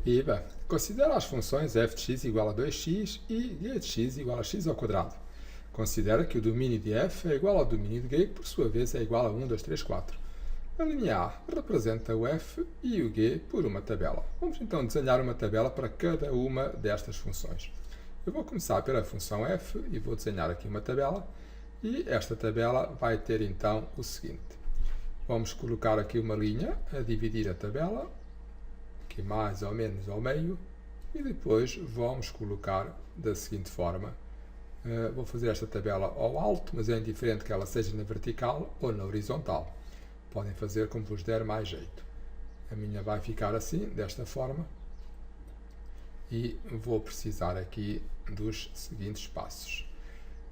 Iba, considera as funções f de x igual a 2x e g de x igual a x ao quadrado. Considera que o domínio de f é igual ao domínio de g, que por sua vez é igual a 1, 2, 3, 4. A linha A representa o f e o g por uma tabela. Vamos então desenhar uma tabela para cada uma destas funções. Eu vou começar pela função f e vou desenhar aqui uma tabela. E esta tabela vai ter então o seguinte. Vamos colocar aqui uma linha a dividir a tabela, aqui mais ou menos ao meio, e depois vamos colocar da seguinte forma. Vou fazer esta tabela ao alto, mas é indiferente que ela seja na vertical ou na horizontal. Podem fazer como vos der mais jeito. A minha vai ficar assim, desta forma, e vou precisar aqui dos seguintes passos.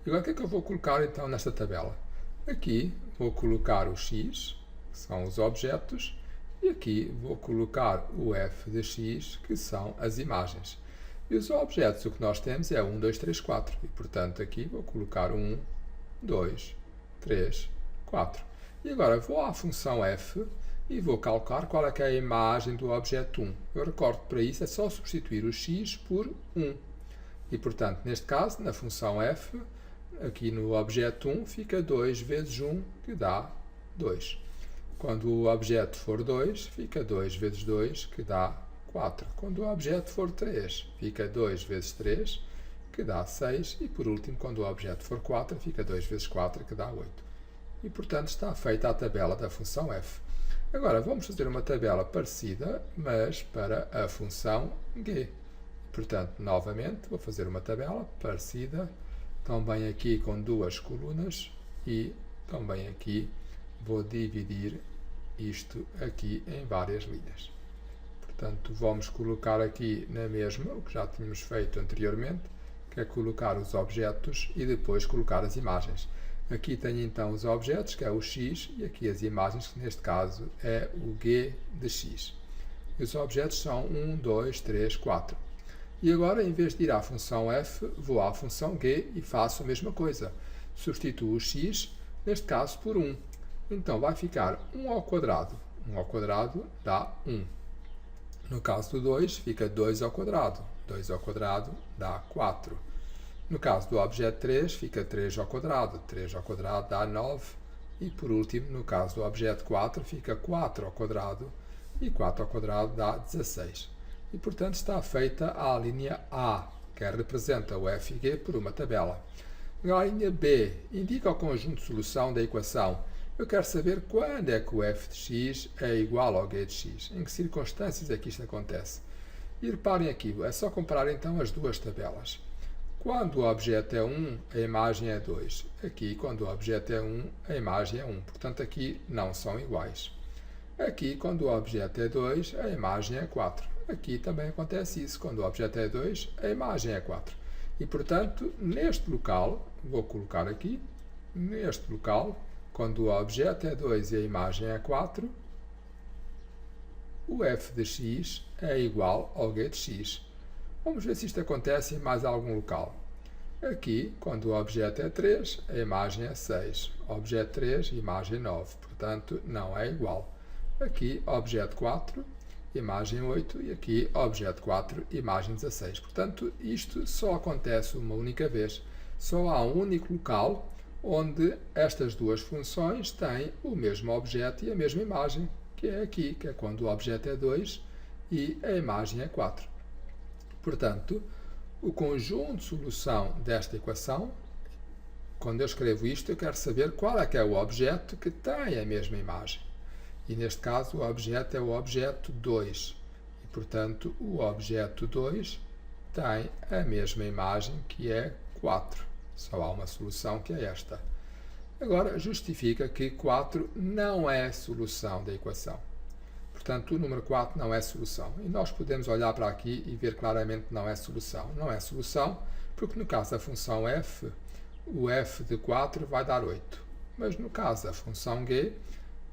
Agora o que é que eu vou colocar então nesta tabela? Aqui vou colocar o x, que são os objetos, e aqui vou colocar o f de x, que são as imagens. E os objetos, o que nós temos é 1, 2, 3, 4. E, portanto, aqui vou colocar 1, 2, 3, 4. E agora vou à função f e vou calcular qual é que é a imagem do objeto 1. Eu recordo que para isso é só substituir o x por 1. E, portanto, neste caso, na função f, aqui no objeto 1, fica 2 vezes 1, que dá 2. Quando o objeto for 2, fica 2 vezes 2, que dá 4. Quando o objeto for 3, fica 2 vezes 3, que dá 6. E, por último, quando o objeto for 4, fica 2 vezes 4, que dá 8. E, portanto, está feita a tabela da função f. Agora, vamos fazer uma tabela parecida, mas para a função g. Portanto, novamente, vou fazer uma tabela parecida, também aqui com duas colunas, e também aqui vou dividir isto aqui em várias linhas. Portanto, vamos colocar aqui na mesma, o que já tínhamos feito anteriormente, que é colocar os objetos e depois colocar as imagens. Aqui tenho então os objetos, que é o x, e aqui as imagens, que neste caso é o g de x. E os objetos são 1, 2, 3, 4. E agora, em vez de ir à função f, vou à função g e faço a mesma coisa. Substituo o x, neste caso, por 1. Então, vai ficar 1 ao quadrado. 1 ao quadrado dá 1. No caso do 2, fica 2 ao quadrado. 2 ao quadrado dá 4. No caso do objeto 3, fica 3 ao quadrado. 3 ao quadrado dá 9. E, por último, no caso do objeto 4, fica 4 ao quadrado. E 4 ao quadrado dá 16. E, portanto, está feita a linha A, que representa o f e g por uma tabela. Agora, a linha B indica o conjunto de solução da equação. Eu quero saber quando é que o f de x é igual ao g de x. Em que circunstâncias é que isto acontece? E reparem aqui, é só comparar então as duas tabelas. Quando o objeto é 1, a imagem é 2. Aqui, quando o objeto é 1, a imagem é 1. Portanto, aqui não são iguais. Aqui, quando o objeto é 2, a imagem é 4. Aqui também acontece isso. Quando o objeto é 2, a imagem é 4. E, portanto, neste local, vou colocar aqui, neste local, quando o objeto é 2 e a imagem é 4, o f de x é igual ao g de x. Vamos ver se isto acontece em mais algum local. Aqui, quando o objeto é 3, a imagem é 6. Objeto 3, imagem 9. Portanto, não é igual. Aqui, objeto 4, imagem 8. E aqui, objeto 4, imagem 16. Portanto, isto só acontece uma única vez. Só há um único local onde estas duas funções têm o mesmo objeto e a mesma imagem, que é aqui, que é quando o objeto é 2 e a imagem é 4. Portanto, o conjunto de solução desta equação, quando eu escrevo isto, eu quero saber qual é que é o objeto que tem a mesma imagem. E neste caso, o objeto é o objeto 2. E, portanto, o objeto 2 tem a mesma imagem, que é 4. Só há uma solução, que é esta. Agora, justifica que 4 não é solução da equação. Portanto, o número 4 não é solução. E nós podemos olhar para aqui e ver claramente que não é solução. Não é solução porque, no caso da função f, o f de 4 vai dar 8. Mas, no caso da função g,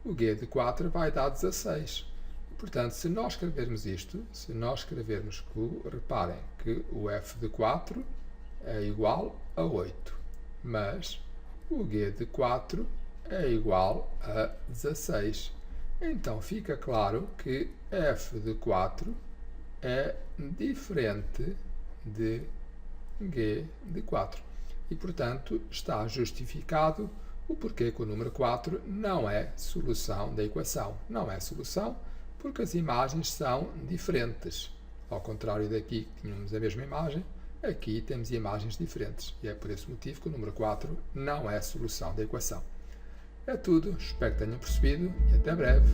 o g de 4 vai dar 16. Portanto, se nós escrevermos isto, se nós escrevermos que, reparem que o f de 4 é igual a 8, mas o g de 4 é igual a 16. Então, fica claro que f de 4 é diferente de g de 4. E, portanto, está justificado o porquê que o número 4 não é solução da equação. Não é solução porque as imagens são diferentes. Ao contrário daqui, que tínhamos a mesma imagem, aqui temos imagens diferentes. E é por esse motivo que o número 4 não é solução da equação. É tudo, espero que tenham percebido e até breve.